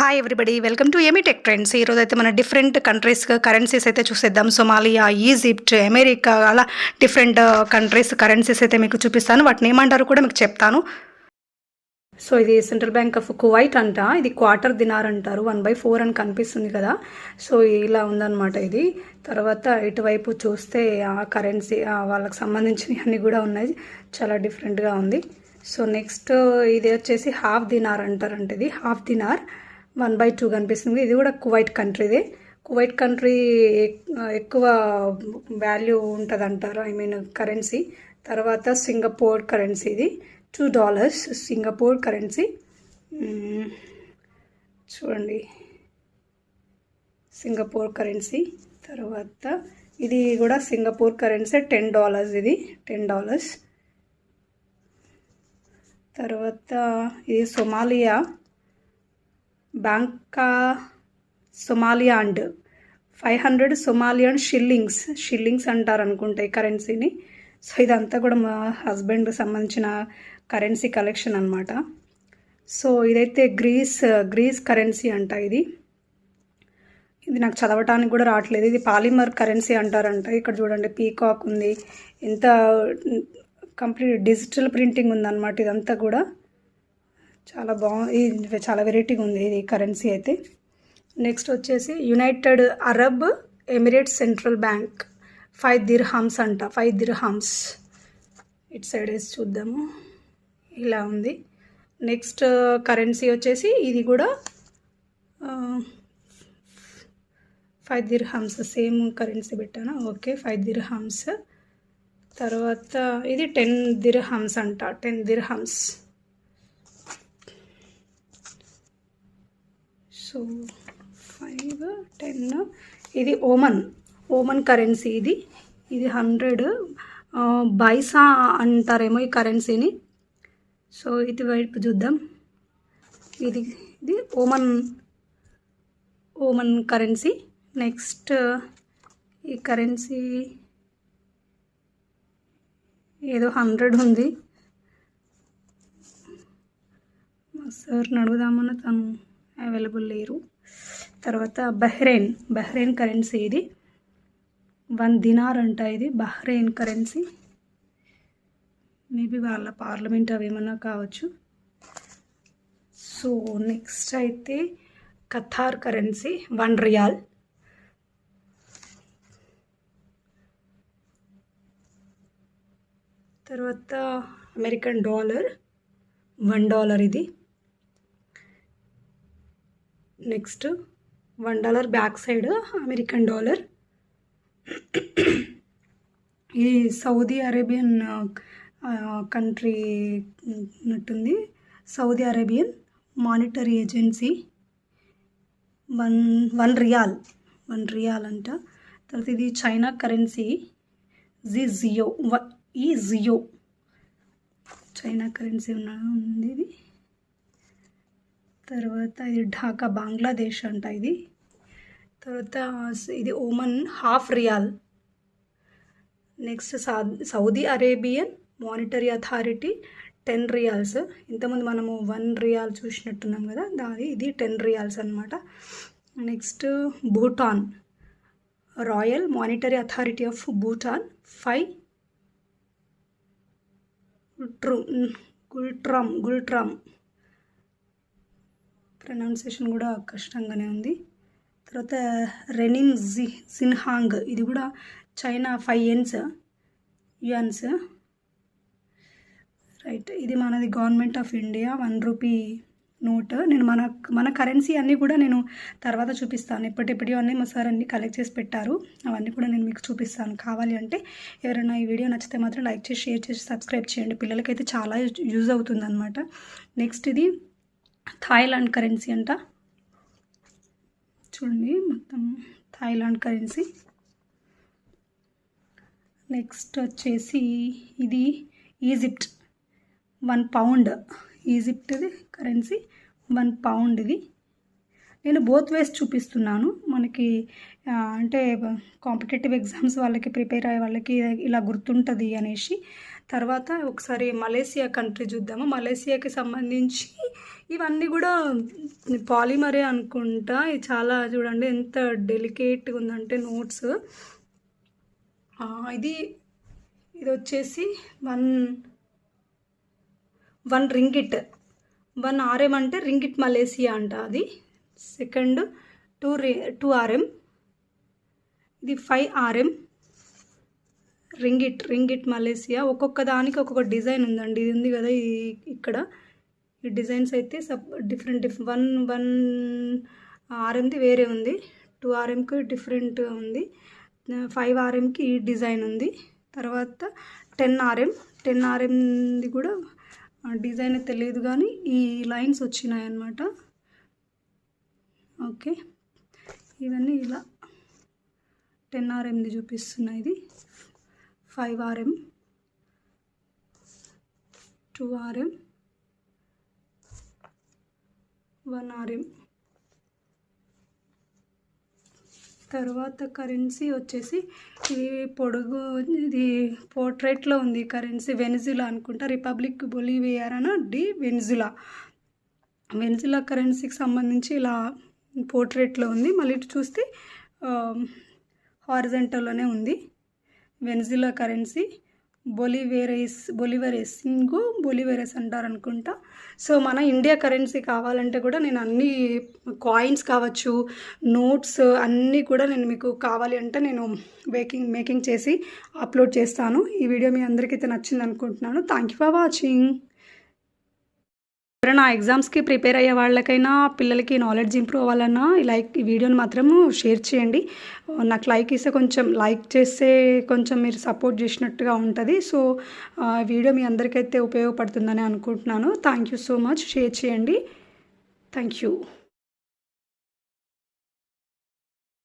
Hi everybody, welcome to yummy TechTrendz. ఈరోజు అయితే మన డిఫరెంట్ కంట్రీస్ కరెన్సీస్ అయితే చూసేద్దాం. సోమాలియా, ఈజిప్ట్, అమెరికా, అలా డిఫరెంట్ కంట్రీస్ కరెన్సీస్ అయితే మీకు చూపిస్తాను. వాటిని ఏమంటారు కూడా మీకు చెప్తాను. సో ఇది సెంట్రల్ బ్యాంక్ ఆఫ్ కువైట్ అంట. ఇది క్వార్టర్ దినార్ అంటారు. 1/4 అని కనిపిస్తుంది కదా. సో ఇలా ఉందన్నమాట ఇది. తర్వాత ఇటువైపు చూస్తే ఆ కరెన్సీ వాళ్ళకి సంబంధించినవి అన్నీ కూడా ఉన్నాయి. చాలా డిఫరెంట్గా ఉంది. సో నెక్స్ట్ ఇది వచ్చేసి హాఫ్ దినార్ అంటారంట. ఇది హాఫ్ దినార్ 1/2 కనిపిస్తుంది. ఇది కూడా కువైట్ కంట్రీదే. కువైట్ కంట్రీ ఎక్కువ వాల్యూ ఉంటుంది అంటారు, ఐ మీన్ కరెన్సీ. తర్వాత సింగపూర్ కరెన్సీ, ఇది $2 సింగపూర్ కరెన్సీ. చూడండి, సింగపూర్ కరెన్సీ. తర్వాత ఇది కూడా సింగపూర్ కరెన్సీ, $10 ఇది $10. తర్వాత ఇది సోమాలియా బ్యాంకా సోమాలియా అండ్ 500 సోమాలియన్ షిల్లింగ్స్ అంటారు అనుకుంటా ఈ కరెన్సీని. సో ఇదంతా కూడా మా హస్బెండ్కి సంబంధించిన కరెన్సీ కలెక్షన్ అనమాట. సో ఇదైతే గ్రీస్ కరెన్సీ అంట. ఇది నాకు చదవటానికి కూడా రావట్లేదు. ఇది పాలిమర్ కరెన్సీ అంటారంట. ఇక్కడ చూడండి, పీకాక్ ఉంది. ఎంత కంప్లీట్ డిజిటల్ ప్రింటింగ్ ఉందన్నమాట. ఇదంతా కూడా చాలా బాగుంది, చాలా వెరైటీగా ఉంది ఇది కరెన్సీ అయితే. నెక్స్ట్ వచ్చేసి United Arab Emirates central bank 5 dirhams అంట. 5 dirhams. ఇటు సైడ్ వేసి చూద్దాము. ఇలా ఉంది. నెక్స్ట్ కరెన్సీ వచ్చేసి ఇది కూడా 5 dirhams, సేమ్ కరెన్సీ పెట్టాను. Okay, 5 dirhams. తర్వాత ఇది 10 dirhams అంట. 10 dirhams. సో 5, 10. ఇది ఓమన్ కరెన్సీ. ఇది 100 బైసా అంటారేమో ఈ కరెన్సీని. సో ఇది వైపు చూద్దాం. ఇది ఓమన్ కరెన్సీ. నెక్స్ట్ ఈ కరెన్సీ ఏదో 100 ఉంది. మా సార్ని అడుగుదామన్న తను అవైలబుల్ లేరు. తర్వాత బహ్రెయిన్ కరెన్సీ. ఇది 1 dinar అంట. ఇది బహ్రెయిన్ కరెన్సీ. మేబీ వాళ్ళ పార్లమెంట్ అవేమన్నా కావచ్చు. సో నెక్స్ట్ అయితే ఖతార్ కరెన్సీ, 1 riyal. తర్వాత అమెరికన్ డాలర్, $1 ఇది. Next $1 back side American dollar. ఇది సౌదీ అరేబియన్ కంట్రీ ఉన్నట్టుంది. Saudi Arabian monetary agency. 1 riyal అంట. తర్వాత ఇది చైనా కరెన్సీ, జియో చైనా కరెన్సీ ఉంది ఇది. తర్వాత ఇది ఢాకా బంగ్లాదేశ్ అంట ఇది. తర్వాత ఇది ఓమన్ ½ riyal. Next Saudi Arabian monetary authority 10 riyals. ఇంతకుముందు మనము 1 riyal చూసినట్టున్నాం కదా, ఇది 10 riyals అనమాట. Next Bhutan royal monetary authority of Bhutan 5 ngultrum. Pronunciation కూడా కష్టంగానే ఉంది. తర్వాత రెనిన్ జిన్హాంగ్, ఇది కూడా చైనా 5 yuans. రైట్, ఇది మనది government of India 1 rupee note. నేను మన కరెన్సీ అన్నీ కూడా నేను తర్వాత చూపిస్తాను. ఇప్పటివన్నీ అన్నీ మా సార్ అన్నీ కలెక్ట్ చేసి పెట్టారు. అవన్నీ కూడా నేను మీకు చూపిస్తాను. కావాలి అంటే ఎవరైనా ఈ వీడియో నచ్చితే మాత్రం లైక్ చేసి, షేర్ చేసి, సబ్స్క్రైబ్ చేయండి. పిల్లలకైతే చాలా యూజ్ అవుతుంది అనమాట. నెక్స్ట్ ఇది థాయిలాండ్ కరెన్సీ అంట. చూడండి, మొత్తం థాయిలాండ్ కరెన్సీ. నెక్స్ట్ వచ్చేసి ఇది ఈజిప్ట్ 1 pound. ఈజిప్ట్ది కరెన్సీ 1 pound. ఇది నేను బోత్ వేస్ చూపిస్తున్నాను. మనకి అంటే కాంపిటేటివ్ ఎగ్జామ్స్ వాళ్ళకి ప్రిపేర్ అయ్యే వాళ్ళకి ఇలా గుర్తుంటుంది అనేసి. తర్వాత ఒకసారి మలేసియా కంట్రీ చూద్దాము. మలేసియాకి సంబంధించి ఇవన్నీ కూడా పాలిమరే అనుకుంటా. ఇది చాలా చూడండి ఎంత డెలికేట్గా ఉందంటే నోట్స్. ఇది వచ్చేసి 1 రింగిట్, 1 RM అంటే రింగిట్ మలేసియా అంట. అది సెకండ్ 2 RM, ఇది 5 RM రింగిట్ మలేసియా. ఒక్కొక్క దానికి ఒక్కొక్క డిజైన్ ఉందండి. ఇది ఉంది కదా ఇక్కడ ఈ డిజైన్స్ అయితే డిఫరెంట్ 1 RMది వేరే ఉంది, 2 RMకి డిఫరెంట్ ఉంది, 5 RMకి ఈ డిజైన్ ఉంది. తర్వాత 10 RMది కూడా డిజైన్ తెలియదు కానీ ఈ లైన్స్ వచ్చినాయి అన్నమాట. ఓకే, ఇవన్నీ ఇలా 10 RMది చూపిస్తున్నాయి. ఇది 5 RM, 2 RM, 1 RM. తర్వాత కరెన్సీ వచ్చేసి ఇది పొడుగు, ఇది పోర్ట్రేట్లో ఉంది కరెన్సీ. వెనిజులా అనుకుంటా, రిపబ్లిక్ బొలివియానా డి వెనిజులా కరెన్సీకి సంబంధించి ఇలా పోర్ట్రేట్లో ఉంది. మళ్ళీ ఇటు చూస్తే హారిజంటల్లోనే ఉంది. వెనిజులా కరెన్సీ బొలివెరెస్ అంటారు అనుకుంటా. సో మన ఇండియా కరెన్సీ కావాలంటే కూడా నేను అన్ని కాయిన్స్ కావచ్చు, నోట్స్ అన్నీ కూడా నేను మీకు కావాలి అంటే నేను మేకింగ్ చేసి అప్లోడ్ చేస్తాను. ఈ వీడియో మీ అందరికీ నచ్చింది అనుకుంటున్నాను. Thank you for watching. ఎవరైనా ఎగ్జామ్స్కి ప్రిపేర్ అయ్యే వాళ్ళకైనా పిల్లలకి నాలెడ్జ్ ఇంప్రూవ్ అవ్వాలన్నా ఈ వీడియోని మాత్రము షేర్ చేయండి. నాకు లైక్ చేస్తే కొంచెం మీరు సపోర్ట్ చేసినట్టుగా ఉంటుంది. సో వీడియో మీ అందరికైతే ఉపయోగపడుతుందని అనుకుంటున్నాను. Thank you so much. Share చేయండి. Thank you.